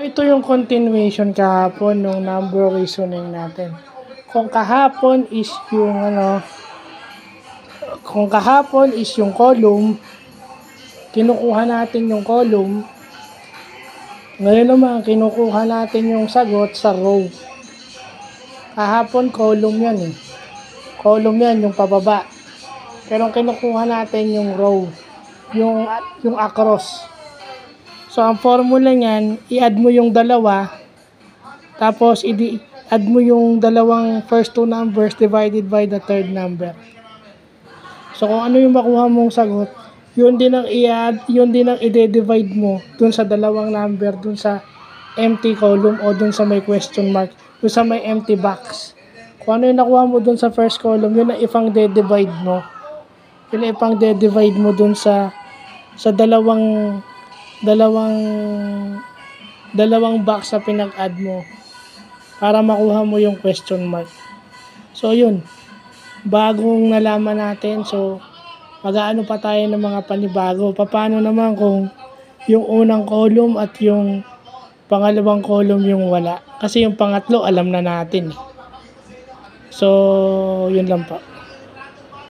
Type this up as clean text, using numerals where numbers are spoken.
ito yung continuation kahapon ng number reasoning natin. Kung kahapon is yung column, kinukuha natin yung column. Ngayon naman, kinukuha natin yung sagot sa row. Kahapon, column yan eh. Column yan, yung pababa. Pero kinukuha natin yung row, yung across. So, ang formula niyan, i-add mo yung dalawa, tapos add mo yung dalawang first two numbers divided by the third number. So, kung ano yung makuha mong sagot, yun din ang i-add, yun din ang i-divide mo dun sa dalawang number, dun sa empty column o dun sa may question mark, dun sa may empty box. Kung ano yung nakuha mo dun sa first column, yun ang ipang de-divide mo. Yun ang ipang de-divide mo dun sa dalawang box na pinag-add mo para makuha mo yung question mark. So, yun. Bagong nalaman natin. So, mag-aano pa tayo ng mga panibago. Paano naman kung yung unang column at yung pangalawang column yung wala? Kasi yung pangatlo, alam na natin. So, yun lang pa.